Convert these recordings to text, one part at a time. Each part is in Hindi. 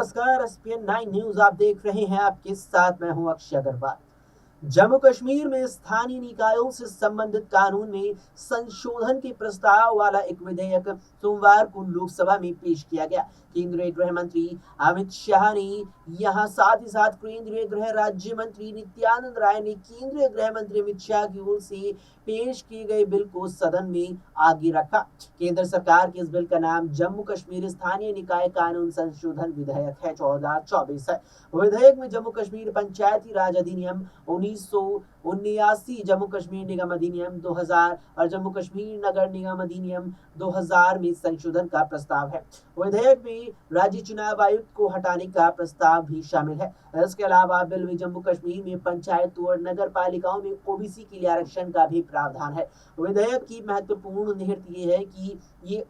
नमस्कार, एसपीएन 9 न्यूज आप देख रहे हैं। आपके साथ मैं हूं अक्षय अग्रवाल। जम्मू कश्मीर में स्थानीय निकायों से संबंधित कानून में संशोधन के प्रस्ताव वाला एक विधेयक सोमवार को लोकसभा में पेश किया गया। केंद्रीय गृह मंत्री अमित शाह ने यहां साथ ही साथ केंद्रीय गृह राज्य मंत्री नित्यानंद राय ने केंद्रीय गृह मंत्री अमित शाह की ओर से पेश किए गए बिल को सदन में आगे रखा। केंद्र सरकार के इस बिल का नाम जम्मू कश्मीर स्थानीय निकाय कानून संशोधन विधेयक है 2024 है। विधेयक में जम्मू कश्मीर पंचायती राज अधिनियम 1979, जम्मू कश्मीर निगम अधिनियम 2000 और जम्मू कश्मीर नगर निगम अधिनियम 2000 में संशोधन का प्रस्ताव है। विधेयक में राज्य चुनाव आयुक्त को हटाने का प्रस्ताव भी शामिल है। इसके अलावा बिल में जम्मू कश्मीर में पंचायतों और नगर पालिकाओं में ओबीसी के लिए आरक्षण का भी प्रावधान है। विधेयक की महत्वपूर्ण निहित ये है कि ये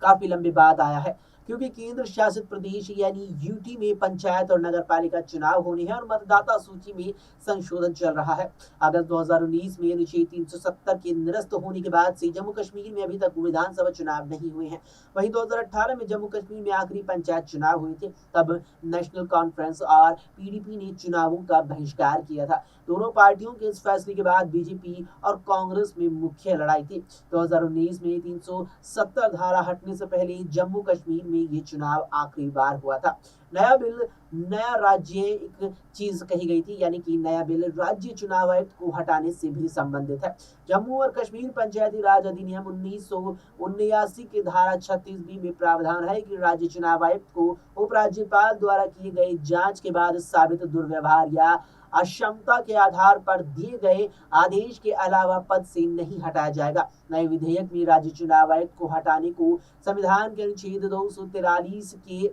काफी लंबे बाद आया है, क्योंकि केंद्र शासित प्रदेश यानी यूटी में पंचायत और नगर पालिका चुनाव होने हैं और मतदाता सूची में संशोधन चल रहा है। अगस्त 2019 में अनुच्छेद 370 के निरस्त होने के बाद से जम्मू कश्मीर में अभी तक विधानसभा चुनाव नहीं हुए हैं। वहीं 2018 में जम्मू कश्मीर में आखिरी पंचायत चुनाव हुए थे, तब नेशनल कॉन्फ्रेंस और पीडीपी ने चुनावों का बहिष्कार किया था। दोनों पार्टियों के इस फैसले के बाद बीजेपी और कांग्रेस में मुख्य लड़ाई थी। 2019 में 370 धारा हटने से पहले जम्मू कश्मीर में ये चुनाव आखिरी बार हुआ था। नया बिल नया राज्य एक चीज कही गई थी, यानी कि नया बिल राज्य चुनाव आयुक्त को हटाने से भी संबंधित है। जम्मू और कश्मीर पंचायती राज अधिनियम 1979 के धारा 36B में प्रावधान है कि राज्य चुनाव आयुक्त को उपराज्यपाल द्वारा किए गए जांच के बाद साबित दुर्व्यवहार या अक्षमता के आधार पर दिए गए आदेश के अलावा पद से नहीं हटाया जाएगा। नए विधेयक में राज्य चुनाव आयुक्त को हटाने को संविधान के अनुच्छेद 243 के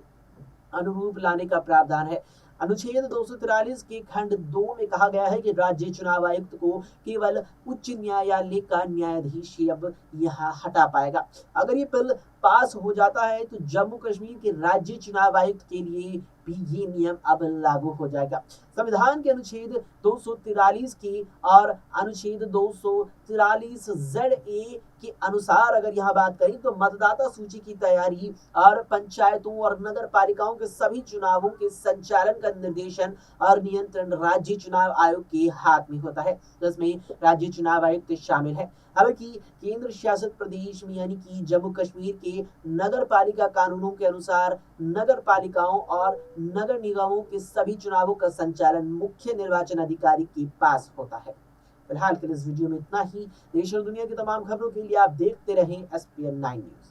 अनुरूप लाने का प्रावधान है। अनुच्छेद 243 के खंड 2 में कहा गया है कि राज्य चुनाव आयुक्त को केवल उच्च न्यायालय का न्यायाधीश ही अब यहाँ हटा पाएगा। अगर ये बिल पास हो जाता है तो जम्मू कश्मीर के राज्य चुनाव आयुक्त के लिए भी ये नियम अब लागू हो जाएगा। संविधान के अनुच्छेद 243 के और अनुच्छेद 243 ZA के अनुसार अगर यहाँ बात करें तो मतदाता सूची की तैयारी और पंचायतों और नगर पालिकाओं के सभी चुनावों के संचालन का निर्देशन और नियंत्रण राज्य चुनाव आयोग के हाथ में होता है, जिसमें राज्य चुनाव आयुक्त शामिल है। हालांकि केंद्र शासित प्रदेश में यानी कि जम्मू कश्मीर के नगर पालिका कानूनों के अनुसार नगर पालिकाओं और नगर निगमों के सभी चुनावों का संचालन मुख्य निर्वाचन अधिकारी के पास होता है। फिलहाल के इस वीडियो में इतना ही। देश और दुनिया की तमाम खबरों के लिए आप देखते रहें एसपीएन 9 न्यूज।